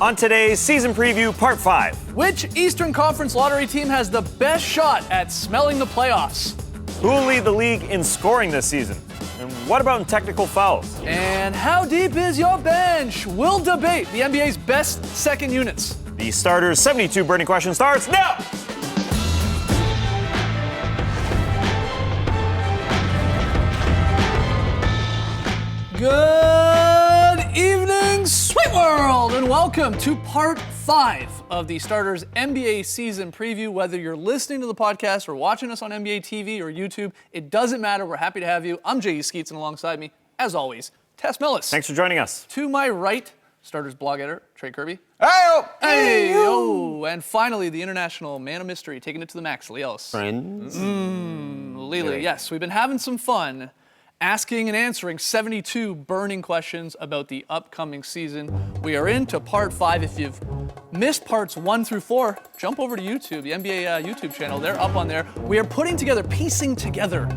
On today's season preview, part 5. Which Eastern Conference lottery team has the best shot at smelling the playoffs? Who will lead the league in scoring this season? And what about in technical fouls? And how deep is your bench? We'll debate the NBA's best second units. The Starters 72 burning question starts now! Good evening, Sweet World, and welcome to part 5 of the Starters NBA season preview. Whether you're listening to the podcast or watching us on NBA TV or YouTube, it doesn't matter. We're happy to have you. I'm J.E. Skeets, and alongside me, as always, Tess Millis. Thanks for joining us. To my right, Starters blog editor, Trey Kirby. Hey! Oh, and finally, the international man of mystery, taking it to the max, Lee Ellis. Friends. Lily, yes, we've been having some fun asking and answering 72 burning questions about the upcoming season. We are into part 5. If you've missed parts 1 through 4, jump over to YouTube, the NBA YouTube channel. They're up on there. We are piecing together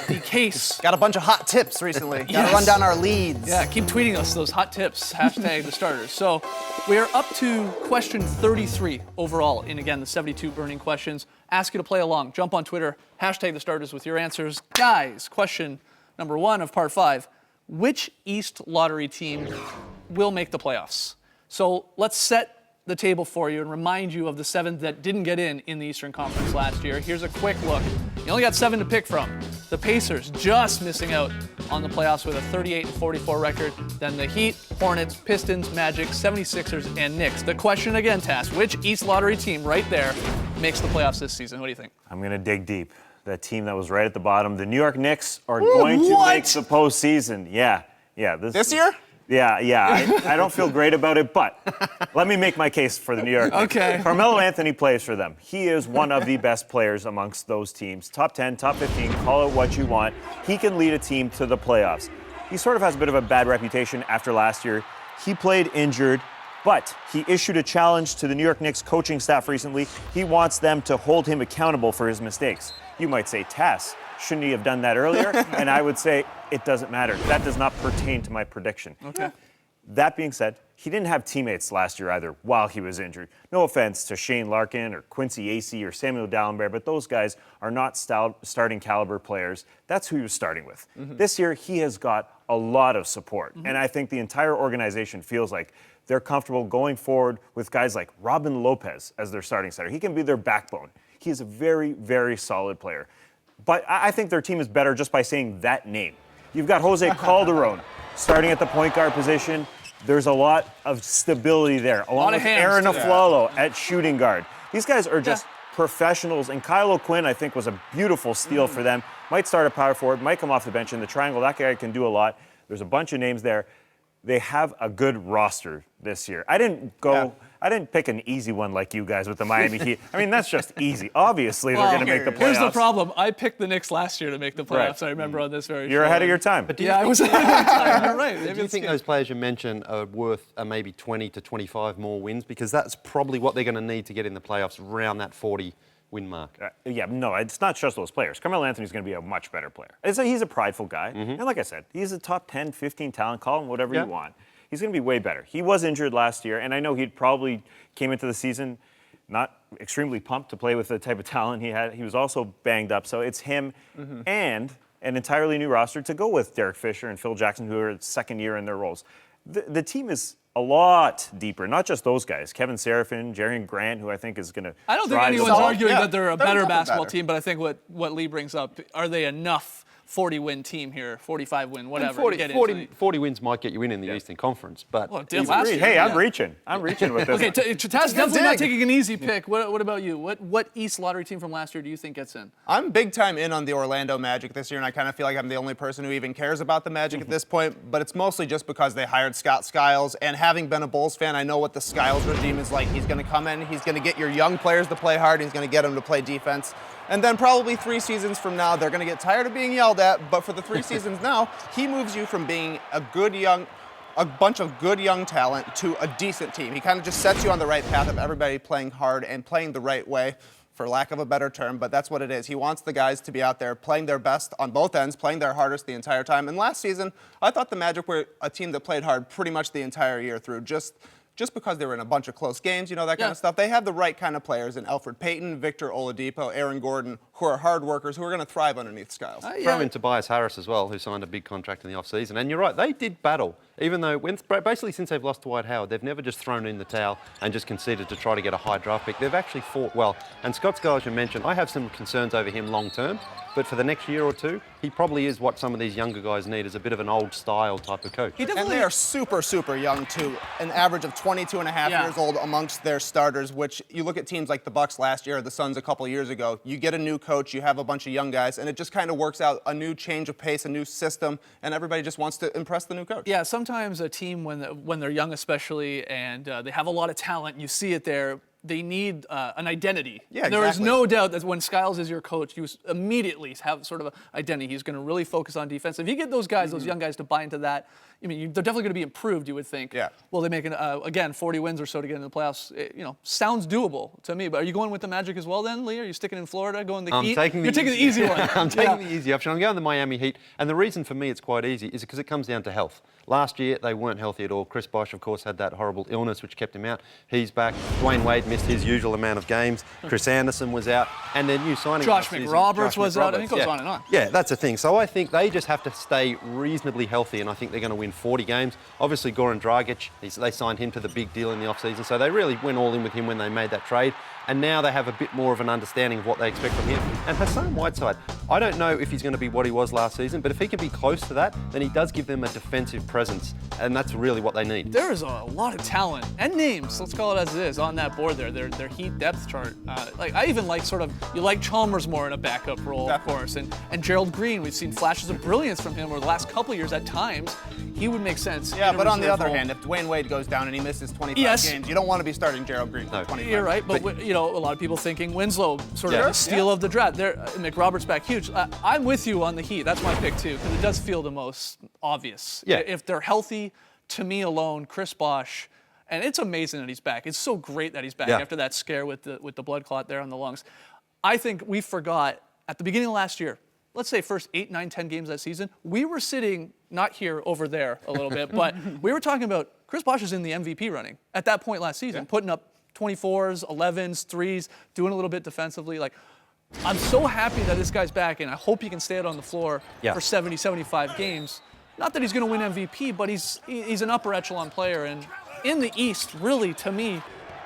the case. Got a bunch of hot tips recently. Got Yes. to run down our leads. Yeah, keep tweeting us those hot tips, hashtag the Starters. So we are up to question 33 overall in, again, the 72 burning questions. Ask you to play along. Jump on Twitter, hashtag the Starters with your answers. Guys, question number 1 of part 5. Which East lottery team will make the playoffs? So let's set the table for you and remind you of the 7 that didn't get in the Eastern Conference last year. Here's a quick look. You only got 7 to pick from. The Pacers just missing out on the playoffs with a 38-44 record. Then the Heat, Hornets, Pistons, Magic, 76ers, and Knicks. The question again, Tass, which East lottery team right there makes the playoffs this season? What do you think? I'm going to dig deep. That team that was right at the bottom. The New York Knicks are going to make the postseason. Yeah. This year? Yeah. I don't feel great about it, but let me make my case for the New York Knicks. Okay. Carmelo Anthony plays for them. He is one of the best players amongst those teams. Top 10, top 15, call it what you want. He can lead a team to the playoffs. He sort of has a bit of a bad reputation after last year. He played injured, but he issued a challenge to the New York Knicks coaching staff recently. He wants them to hold him accountable for his mistakes. You might say, Tass, shouldn't he have done that earlier? And I would say, it doesn't matter. That does not pertain to my prediction. Okay. That being said, he didn't have teammates last year either while he was injured. No offense to Shane Larkin or Quincy Acey or Samuel Dallenberg, but those guys are not starting caliber players. That's who he was starting with. This year, he has got a lot of support. And I think the entire organization feels like they're comfortable going forward with guys like Robin Lopez as their starting center. He can be their backbone. He is a very, very solid player. But I think their team is better just by saying that name. You've got Jose Calderon starting at the point guard position. There's a lot of stability there, along with Aaron Aflalo at shooting guard. These guys are just professionals, and Kyle O'Quinn, I think, was a beautiful steal for them. Might start a power forward, might come off the bench in the triangle. That guy can do a lot. There's a bunch of names there. They have a good roster this year. I didn't pick an easy one like you guys with the Miami Heat. I mean, that's just easy. Obviously, they're going to make the playoffs. Here's the problem. I picked the Knicks last year to make the playoffs. Right. I remember on this very You're show. ahead of your time. I was ahead of my time. You're right. Maybe Do you it's think good. those players you mentioned are worth maybe 20 to 25 more wins? Because that's probably what they're going to need to get in the playoffs, around that 40-win mark. No, it's not just those players. Carmelo Anthony's going to be a much better player. He's a prideful guy. And like I said, he's a top 10, 15 talent. Call him whatever you want. He's going to be way better. He was injured last year, and I know he'd probably came into the season not extremely pumped to play with the type of talent he had. He was also banged up, so it's him and an entirely new roster to go with Derek Fisher and Phil Jackson, who are second year in their roles. The team is a lot deeper, not just those guys. Kevin Serafin, Jerry Grant, who I think is going to I don't think anyone's arguing that they're a better basketball team, but I think what Lee brings up, are they enough 40-win team here, 45-win, whatever? 40 wins might get you in the Eastern Conference, but Well, it did last year. Hey, I'm reaching with this. Okay, Taz definitely not taking an easy pick. What about you? What East lottery team from last year do you think gets in? I'm big time in on the Orlando Magic this year, and I kind of feel like I'm the only person who even cares about the Magic at this point, but it's mostly just because they hired Scott Skiles, and having been a Bulls fan, I know what the Skiles regime is like. He's going to come in, he's going to get your young players to play hard, he's going to get them to play defense. And then probably 3 seasons from now, they're going to get tired of being yelled at, but for the 3 seasons now, he moves you from being a bunch of good young talent to a decent team. He kind of just sets you on the right path of everybody playing hard and playing the right way, for lack of a better term, but that's what it is. He wants the guys to be out there playing their best on both ends, playing their hardest the entire time. And last season, I thought the Magic were a team that played hard pretty much the entire year through. Just just because they were in a bunch of close games, that kind of stuff. They have the right kind of players in Alfred Payton, Victor Oladipo, Aaron Gordon, who are hard workers, who are going to thrive underneath Skiles. Throw in Tobias Harris as well, who signed a big contract in the offseason. And you're right, they did battle, even though basically since they've lost Dwight Howard, they've never just thrown in the towel and just conceded to try to get a high draft pick. They've actually fought well. And Scott Skiles, you mentioned, I have some concerns over him long term. But for the next year or two, he probably is what some of these younger guys need, is a bit of an old style type of coach. And they are super, super young, too. An average of 22 and a half years old amongst their starters, which you look at teams like the Bucks last year or the Suns a couple years ago, you get a new coach, you have a bunch of young guys, and it just kind of works out a new change of pace, a new system, and everybody just wants to impress the new coach. Yeah, sometimes a team, when they're young especially, and they have a lot of talent, you see it there, they need an identity. Yeah, There is exactly. no doubt that when Skiles is your coach, you immediately have sort of an identity. He's going to really focus on defense. If you get those guys, those young guys, to buy into that, they're definitely going to be improved, you would think. Yeah. Well, they make, again, 40 wins or so to get into the playoffs. Sounds doable to me. But are you going with the Magic as well then, Lee? Are you sticking in Florida, going the Heat? You're taking the easy one. I'm taking the easy option. I'm going the Miami Heat. And the reason for me it's quite easy is because it comes down to health. Last year, they weren't healthy at all. Chris Bosh, of course, had that horrible illness which kept him out. He's back. Dwayne Wade missed his usual amount of games. Chris Anderson was out. And their new signing Josh last season, McRoberts was out. I think it goes yeah. on and on. Yeah, that's the thing. So I think they just have to stay reasonably healthy, and I think they're going to win 40 games. Obviously, Goran Dragic, they signed him to the big deal in the offseason, so they really went all in with him when they made that trade. And now they have a bit more of an understanding of what they expect from him. And Hassan Whiteside, I don't know if he's going to be what he was last season, but if he can be close to that, then he does give them a defensive presence, and that's really what they need. There is a lot of talent and names, let's call it as it is, on that board there. Their Heat depth chart. I even like you like Chalmers more in a backup role, of course. And Gerald Green, we've seen flashes of brilliance from him over the last couple of years at times. He would make sense. Yeah, but on the reserve other role. hand, if Dwayne Wade goes down and he misses 25 Yes. games, you don't want to be starting Gerald Green for 25. You're right, but a lot of people thinking Winslow sort of the steal of the draft. McRoberts back huge. I'm with you on the Heat. That's my pick too, because it does feel the most obvious. Yeah. If they're healthy, to me alone, Chris Bosh, and it's amazing that he's back. It's so great that he's back after that scare with the blood clot there on the lungs. I think we forgot at the beginning of last year, let's say first 8, 9, 10 games that season, we were sitting not here, over there a little bit, but we were talking about Chris Bosh is in the MVP running at that point last season, putting up 24s, 11s, 3s, doing a little bit defensively. I'm so happy that this guy's back, and I hope he can stay out on the floor for 70, 75 games. Not that he's going to win MVP, but he's an upper echelon player. And in the East, really, to me,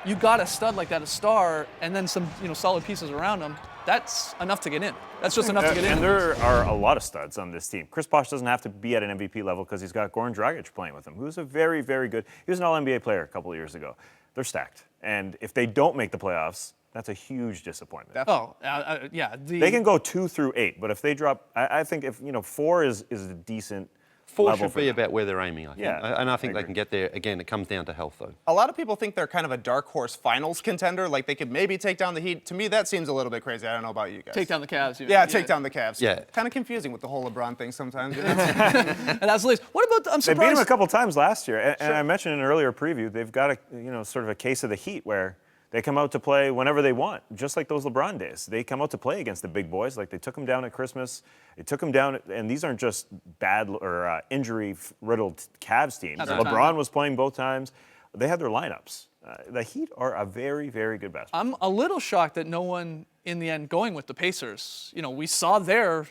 you got a stud like that, a star, and then some solid pieces around him. That's enough to get in. That's just enough to get in. And there are a lot of studs on this team. Chris Bosh doesn't have to be at an MVP level because he's got Goran Dragic playing with him, who's a very, very good. He was an All-NBA player a couple of years ago. They're stacked. And if they don't make the playoffs, that's a huge disappointment. They can go 2 through 8, but if they drop, I think if 4 is a decent 4 level should for be them. about where they're aiming, I think. Yeah, And I think I they can get there. Again, it comes down to health, though. A lot of people think they're kind of a dark horse finals contender, like they could maybe take down the Heat. To me, that seems a little bit crazy. I don't know about you guys. take down the Cavs. Take down the Cavs. Yeah. Kind of confusing with the whole LeBron thing sometimes. And that's the least. What about? I'm They beat surprised. him a couple times last year, and I mentioned in an earlier preview, they've got a sort of a case of the Heat where they come out to play whenever they want, just like those LeBron days. They come out to play against the big boys, like they took them down at Christmas. They took them down, and these aren't just bad or injury-riddled Cavs teams. At that LeBron time. was playing both times. They had their lineups. The Heat are a very, very good basketball. I'm a little shocked that no one, in the end, going with the Pacers. We saw the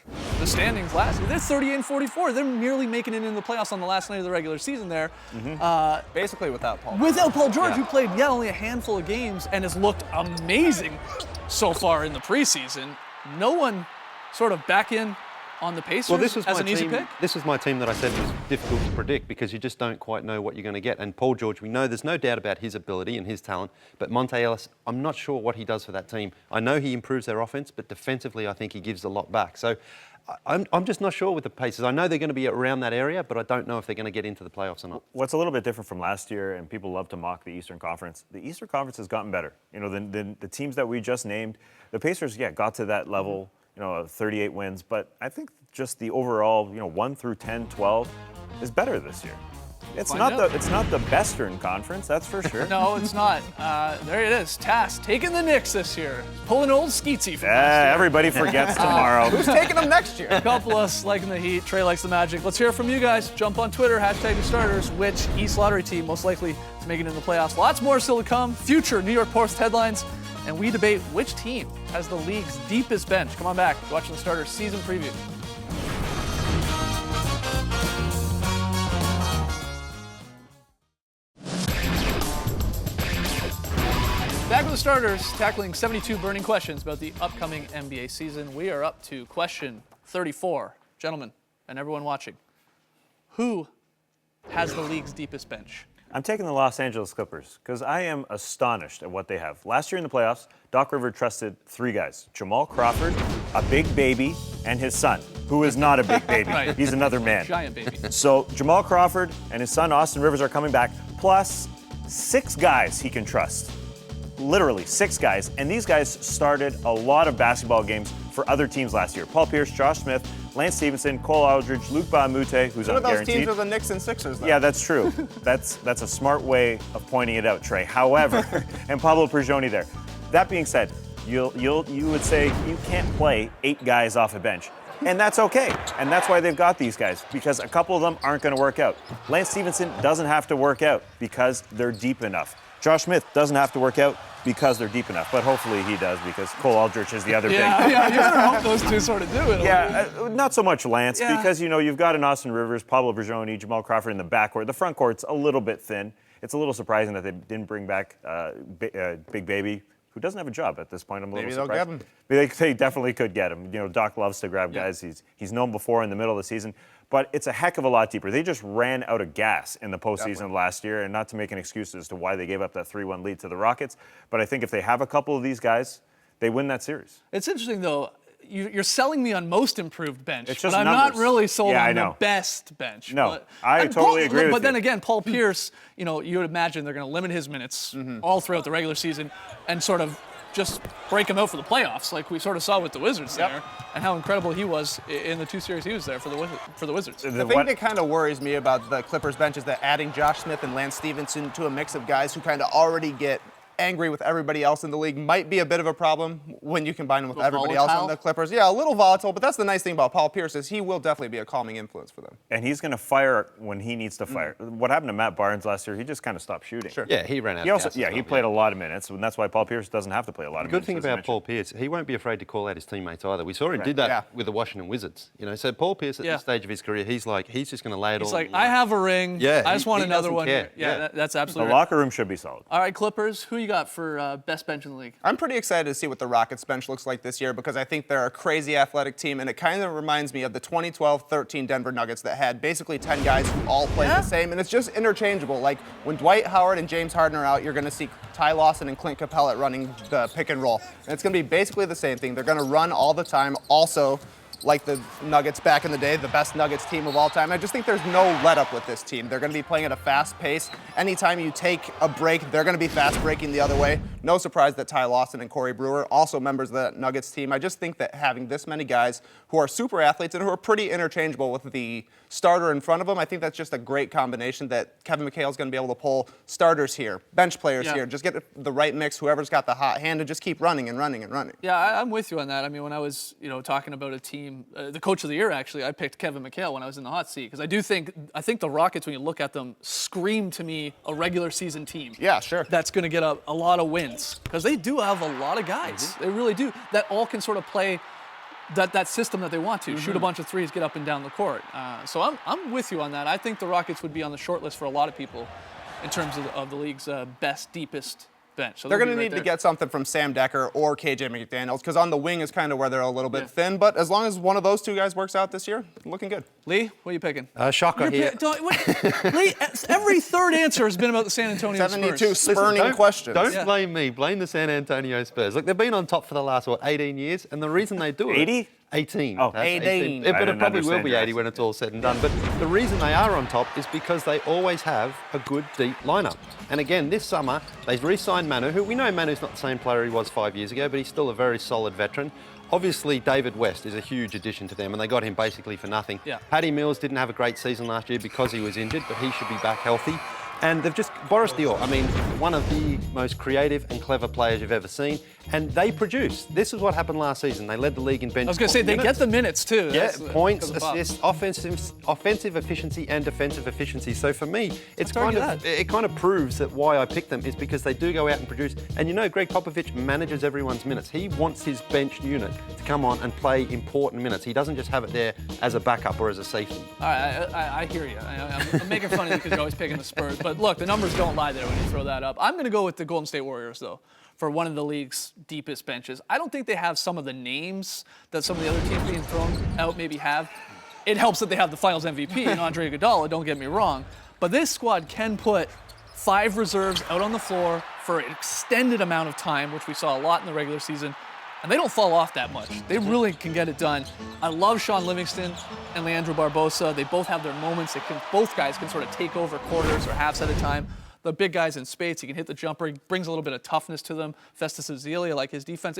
standings last year. They're 38-44. They're nearly making it in the playoffs on the last night of the regular season there. Basically without Paul. Without Paul George, who played, only a handful of games and has looked amazing so far in the preseason. No one sort of back in on the Pacers Well, this was as my an easy team. pick? This was my team that I said was difficult to predict because you just don't quite know what you're going to get. And Paul George, we know there's no doubt about his ability and his talent, but Monte Ellis, I'm not sure what he does for that team. I know he improves their offense, but defensively, I think he gives a lot back. So I'm just not sure with the Pacers. I know they're going to be around that area, but I don't know if they're going to get into the playoffs or not. What's a little bit different from last year, and people love to mock the Eastern Conference, the Eastern Conference has gotten better. The teams that we just named, the Pacers, got to that level, of 38 wins, but I think just the overall, 1 through 10, 12 is better this year. It's Find out. it's not the Western Conference, that's for sure. No, it's not. There it is. Tass taking the Knicks this year. Pulling old Skeetsy from last year. Everybody forgets tomorrow. Who's taking them next year? A couple of us liking the Heat. Trey likes the Magic. Let's hear from you guys. Jump on Twitter, hashtag the starters. Which East Lottery team most likely to make it in the playoffs? Lots more still to come. Future New York Post headlines. And we debate which team has the league's deepest bench. Come on back. Watching the starters season preview. Back with the starters, tackling 72 burning questions about the upcoming NBA season. We are up to question 34. Gentlemen, and everyone watching, who has the league's deepest bench? I'm taking the Los Angeles Clippers because I am astonished at what they have. Last year in the playoffs, Doc Rivers trusted 3 guys: Jamal Crawford, a big baby, and his son, who is not a big baby. Right. He's another man. Giant baby. So Jamal Crawford and his son Austin Rivers are coming back, plus 6 guys he can trust. Literally 6 guys, and these guys started a lot of basketball games for other teams last year. Paul Pierce, Josh Smith, Lance Stevenson, Cole Aldridge, Luke Baumute, who's One of those unguaranteed. teams are the Knicks and Sixers, though. Yeah, that's true. That's a smart way of pointing it out, Trey. However, and Pablo Prigioni there. That being said, you would say you can't play 8 guys off a bench. And that's okay. And that's why they've got these guys, because a couple of them aren't going to work out. Lance Stevenson doesn't have to work out because they're deep enough. Josh Smith doesn't have to work out because they're deep enough, but hopefully he does because Cole Aldrich is the other big. Yeah, you better hope those two sort of do it. Yeah, not so much Lance Yeah. because, you've got an Austin Rivers, Pablo Prigioni, Jamal Crawford in the backcourt. The front court's a little bit thin. It's a little surprising that they didn't bring back Big Baby, who doesn't have a job at this point. I'm a little Maybe they'll surprised. get him. They definitely could get him. Doc loves to grab guys. He's known before in the middle of the season. But it's a heck of a lot deeper. They just ran out of gas in the postseason last year, and not to make an excuse as to why they gave up that 3-1 lead to the Rockets. But I think if they have a couple of these guys, they win that series. It's interesting, though. You're selling me on most improved bench, It's just but I'm not numbers. really sold Yeah, I on the know. best bench. No, I totally agree with But then you. again, Paul Pierce, you would imagine they're going to limit his minutes all throughout the regular season and sort of just break him out for the playoffs, like we sort of saw with the Wizards there, and how incredible he was in the 2 series he was there for the Wizards. The thing that kind of worries me about the Clippers bench is that adding Josh Smith and Lance Stevenson to a mix of guys who kind of already get angry with everybody else in the league might be a bit of a problem when you combine them with everybody else on the Clippers. Yeah, a little volatile, but that's the nice thing about Paul Pierce is he will definitely be a calming influence for them. And he's going to fire when he needs to fire. What happened to Matt Barnes last year? He just kind of stopped shooting. Sure. Yeah, he ran out He of also, gas. he played a lot of minutes, and that's why Paul Pierce doesn't have to play a lot of The good minutes. thing as you about mentioned. Paul Pierce, he won't be afraid to call out his teammates either. We saw him did that Yeah. with the Washington Wizards. So Paul Pierce at this stage of his career, he's just going to lay it He's all. like, I have a ring. Yeah, I just want he another doesn't one. care. Yeah, Yeah. that's The absolutely right. locker room should be solid. All right, Clippers, who you got for best bench in the league? I'm pretty excited to see what the Rockets bench looks like this year because I think they're a crazy athletic team, and it kind of reminds me of the 2012-13 Denver Nuggets that had basically 10 guys who all play the same, and it's just interchangeable. Like when Dwight Howard and James Harden are out, you're going to see Ty Lawson and Clint Capella running the pick and roll, and it's going to be basically the same thing. They're going to run all the time. Also, like the Nuggets back in the day, the best Nuggets team of all time. I just think there's no let up with this team. They're going to be playing at a fast pace. Anytime you take a break, they're going to be fast breaking the other way. No surprise that Ty Lawson and Corey Brewer, also members of that Nuggets team. I just think that having this many guys who are super athletes and who are pretty interchangeable with the starter in front of them, I think that's just a great combination that Kevin McHale's going to be able to pull starters here, bench players here, just get the right mix, whoever's got the hot hand, and just keep running and running and running. Yeah, I'm with you on that. I mean, when I was, talking about a team, the coach of the year, actually, I picked Kevin McHale when I was in the hot seat because I think the Rockets, when you look at them, scream to me a regular season team. Yeah, sure. That's going to get a lot of wins because they do have a lot of guys. They really do. That all can sort of play that system that they want to. Shoot a bunch of threes, get up and down the court. So I'm with you on that. I think the Rockets would be on the short list for a lot of people in terms of the league's best, deepest bench. So They're they'll going be to right need to there. get something from Sam Decker or KJ McDaniels because on the wing is kind of where they're a little bit thin. But as long as one of those two guys works out this year, looking good. Lee, what are you picking? Shocker here. Lee, every third answer has been about the San Antonio 72 Spurs. spurning questions. Don't blame me. Blame the San Antonio Spurs. Look, they've been on top for the last, 18 years? And the reason they do it... 80? 18. Oh, That's 18. But I it didn't probably will understand be your 80 when it's all said and done. But the reason they are on top is because they always have a good deep lineup. And again, this summer, they re-signed Manu, who we know Manu's not the same player he was 5 years ago, but he's still a very solid veteran. Obviously, David West is a huge addition to them, and they got him basically for nothing. Yeah. Paddy Mills didn't have a great season last year because he was injured, but he should be back healthy. And they've just, Boris Diaw, I mean, one of the most creative and clever players you've ever seen. And they produce. This is what happened last season. They led the league in bench. I was going to say, they get the minutes too. Yeah, That's points, because of Bob. assists, offensive efficiency and defensive efficiency. So for me, it's Let's argue it kind of proves that why I picked them is because they do go out and produce. And you know, Greg Popovich manages everyone's minutes. He wants his bench unit to come on and play important minutes. He doesn't just have it there as a backup or as a safety. All right, I hear you. I'm making fun of you because you're always picking the Spurs. But look, the numbers don't lie there when you throw that up. I'm going to go with the Golden State Warriors, though, for one of the league's deepest benches. I don't think they have some of the names that some of the other teams being thrown out maybe have. It helps that they have the Finals MVP and Andre Iguodala, don't get me wrong. But this squad can put 5 reserves out on the floor for an extended amount of time, which we saw a lot in the regular season. And they don't fall off that much. They really can get it done. I love Sean Livingston and Leandro Barbosa. They both have their moments. Both guys can sort of take over quarters or halves at a time. The big guys in spades, he can hit the jumper. He brings a little bit of toughness to them. Festus Ezeli, I like his defense.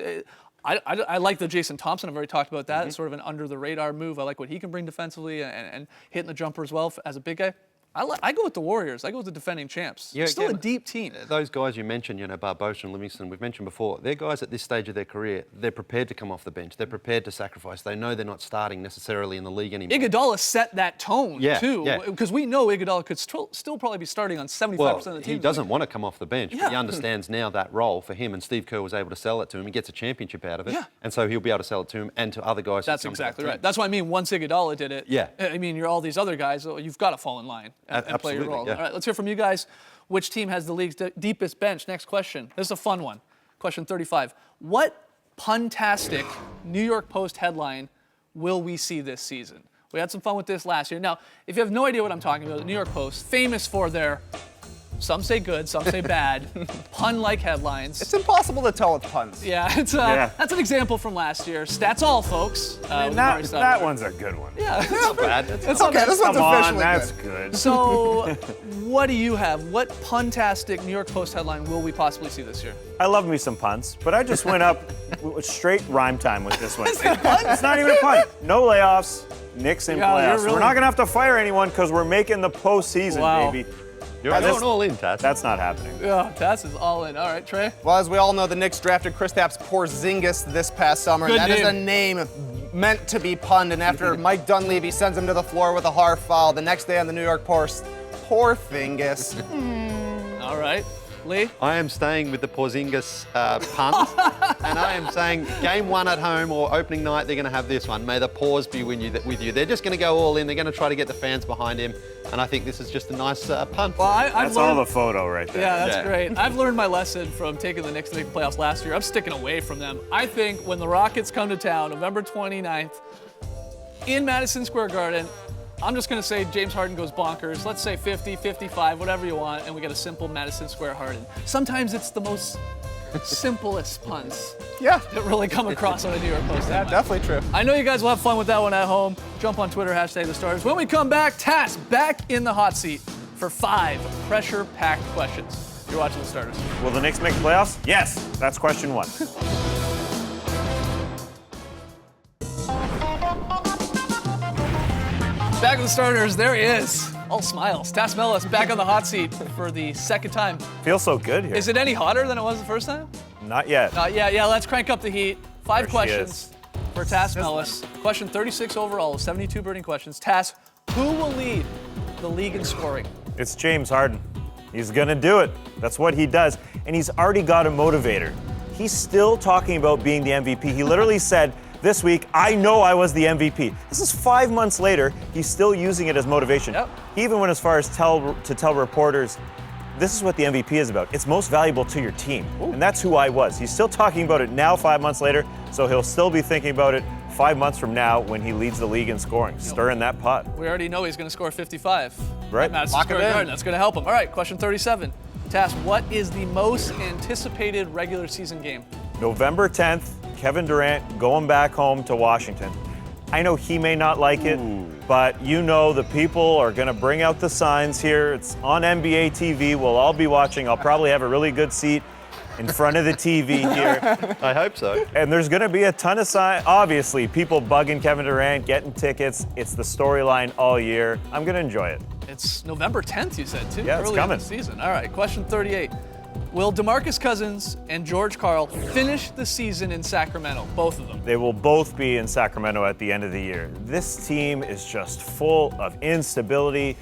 I like the Jason Thompson. I've already talked about that. It's sort of an under-the-radar move. I like what he can bring defensively and hitting the jumper as well as a big guy. I go with the Warriors. I go with the defending champs. Yeah, Still again, a deep team. Those guys you mentioned, Barbosa and Livingston, we've mentioned before, they're guys at this stage of their career, they're prepared to come off the bench. They're prepared to sacrifice. They know they're not starting necessarily in the league anymore. Iguodala set that tone, too, yeah. because we know Iguodala could still probably be starting on 75% of the team. He doesn't want to come off the bench, but Yeah. he understands now that role for him, and Steve Kerr was able to sell it to him. He gets a championship out of it, Yeah. and so he'll be able to sell it to him and to other guys. That's exactly right. That's what I mean. Once Iguodala did it, Yeah. I mean, you're all these other guys. You've got to fall in line and play your Absolutely, role. yeah. All right, let's hear from you guys. Which team has the league's deepest bench? Next question. This is a fun one. Question 35. What puntastic New York Post headline will we see this season? We had some fun with this last year. Now, if you have no idea what I'm talking about, the New York Post, famous for their, some say good, some say bad, pun-like headlines. It's impossible to tell with puns. Yeah, that's an example from last year. Stats all, folks. That one's a good one. Yeah, not bad. it's Okay, this one's Come on, officially that's good. good. So, what do you have? What puntastic New York Post headline will we possibly see this year? I love me some puns, but I just went up with straight rhyme time with this one. It's not even a pun. No layoffs. Knicks in Yeah, you're playoffs. really- We're not going to have to fire anyone because we're making the postseason, Wow. baby. You're That's- going all in, Taz. That's not happening. Yeah, Tass is all in. All right, Trey. Well, as we all know, the Knicks drafted Kristaps Porzingis this past summer. Good and that is a name. name meant to be punned. And after Mike Dunleavy sends him to the floor with a hard foul, the next day on the New York Post, Porzingis. All right, Lee. I am staying with the Porzingis pun, and I am saying game 1 at home or opening night, they're going to have this one. May the pause be with you. They're just going to go all in. They're going to try to get the fans behind him, and I think this is just a nice pun. Well, I've That's learned. all the photo right there. Yeah, that's Yeah. great. I've learned my lesson from taking the Knicks to the playoffs last year. I'm sticking away from them. I think when the Rockets come to town, November 29th, in Madison Square Garden, I'm just going to say James Harden goes bonkers. Let's say 50, 55, whatever you want, and we get a simple Madison Square Harden. Sometimes it's the most simplest puns Yeah, that really come across on a New York Post headline. definitely true. I know you guys will have fun with that one at home. Jump on Twitter, #TheStarters. When we come back, Tass back in the hot seat for 5 pressure-packed questions. You're watching The Starters. Will the Knicks make the playoffs? Yes. That's question 1. Back with The Starters, there he is. All smiles. Tass Mellis back on the hot seat for the second time. Feels so good here. Is it any hotter than it was the first time? Not yet. Yeah, let's crank up the heat. 5 There she questions for Tass Mellis. Question 36 overall, 72 burning questions. Tass, who will lead the league in scoring? It's James Harden. He's going to do it. That's what he does. And he's already got a motivator. He's still talking about being the MVP. He literally said this week, I know I was the MVP. This is 5 months later. He's still using it as motivation. Yep. He even went as far as to tell reporters, this is what the MVP is about. It's most valuable to your team. And that's who I was. He's still talking about it now 5 months later, so he'll still be thinking about it 5 months from now when he leads the league in scoring, stirring that pot. We already know he's going to score 55. Right. At Madison Lock it Square in. Garden. That's going to help him. All right, question 37. Tass, what is the most anticipated regular season game? November 10th, Kevin Durant going back home to Washington. I know he may not like it, but you know the people are going to bring out the signs here. It's on NBA TV. We'll all be watching. I'll probably have a really good seat in front of the TV here. I hope so. And there's going to be a ton of signs. Obviously, people bugging Kevin Durant, getting tickets. It's the storyline all year. I'm going to enjoy it. It's November 10th, you said, too. Yeah, it's early coming. in the season. All right, question 38. Will DeMarcus Cousins and George Karl finish the season in Sacramento, both of them? They will both be in Sacramento at the end of the year. This team is just full of instability.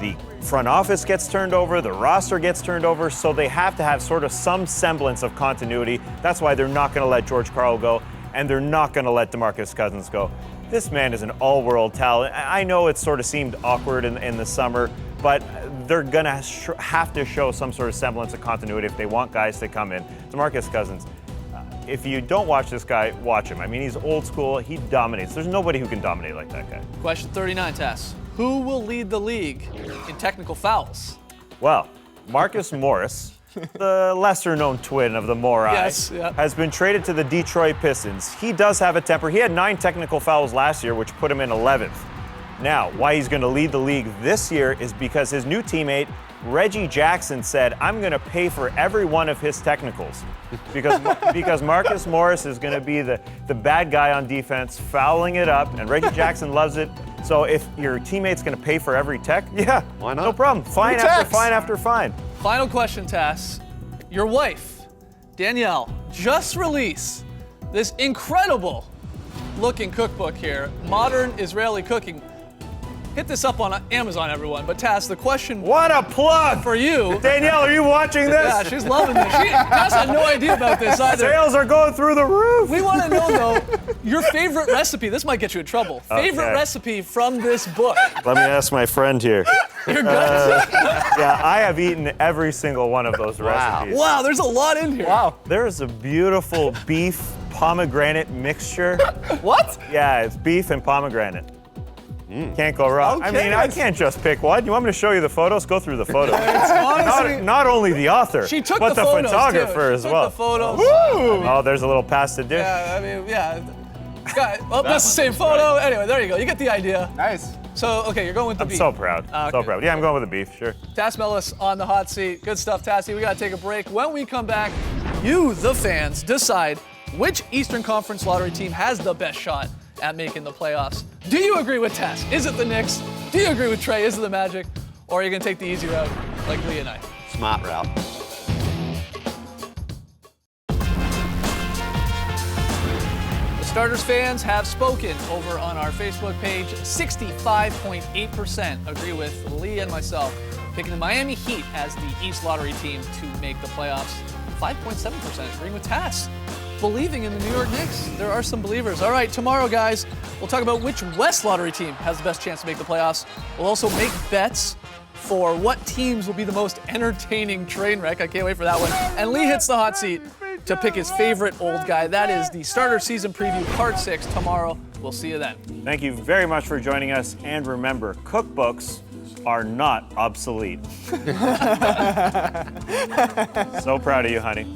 The front office gets turned over, the roster gets turned over, so they have to have sort of some semblance of continuity. That's why they're not going to let George Karl go, and they're not going to let DeMarcus Cousins go. This man is an all-world talent. I know it sort of seemed awkward in the summer, but they're going to have to show some sort of semblance of continuity if they want guys to come in. DeMarcus Cousins, if you don't watch this guy, watch him. I mean, he's old school. He dominates. There's nobody who can dominate like that guy. Question 39, Tass. Who will lead the league in technical fouls? Well, Marcus Morris, the lesser-known twin of the Morai, Yes, yeah. has been traded to the Detroit Pistons. He does have a temper. He had 9 technical fouls last year, which put him in 11th. Now, why he's going to lead the league this year is because his new teammate, Reggie Jackson, said, I'm going to pay for every one of his technicals. Because Marcus Morris is going to be the bad guy on defense, fouling it up, and Reggie Jackson loves it. So if your teammate's going to pay for every tech, yeah, Why not? no problem. Fine Free after techs. fine after fine. Final question, Tass. Your wife, Danielle, just released this incredible looking cookbook here, Modern Israeli Cooking. Hit this up on Amazon, everyone. But Tass, the question What a plug! for you. Danielle, are you watching this? Yeah, she's loving this. Tass had no idea about this either. Sales are going through the roof. We want to know, though, your favorite recipe. This might get you in trouble. Favorite Okay. recipe from this book. Let me ask my friend here. You're good. Yeah, I have eaten every single one of those recipes. Wow, there's a lot in here. Wow. There's a beautiful beef pomegranate mixture. What? Yeah, it's beef and pomegranate. Can't go wrong. I Okay. mean, I can't just pick one. You want me to show you the photos? Go through the photos. Honestly, not only the author, she took but the the photos, photographer too. as She well. took the photos. Oh, there's a little pasta dish. Yeah, I mean, yeah. Well, that's the same photo. Anyway, there you go. You get the idea. Nice. So, okay, you're going with the I'm beef. so proud. So Okay. proud. Yeah, I'm going with the beef, sure. Tass Mellis on the hot seat. Good stuff, Tassie. We got to take a break. When we come back, you, the fans, decide which Eastern Conference lottery team has the best shot at making the playoffs. Do you agree with Tass? Is it the Knicks? Do you agree with Trey? Is it the Magic? Or are you going to take the easy route like Lee and I? Smart route. The Starters fans have spoken over on our Facebook page. 65.8% agree with Lee and myself, picking the Miami Heat as the East Lottery team to make the playoffs. 5.7% agreeing with Tass, believing in the New York Knicks. There are some believers. All right, tomorrow, guys, we'll talk about which West Lottery team has the best chance to make the playoffs. We'll also make bets for what teams will be the most entertaining train wreck. I can't wait for that one. And Lee hits the hot seat to pick his favorite old guy. That is the Starter Season Preview Part 6 tomorrow. We'll see you then. Thank you very much for joining us. And remember, cookbooks are not obsolete. So proud of you, honey.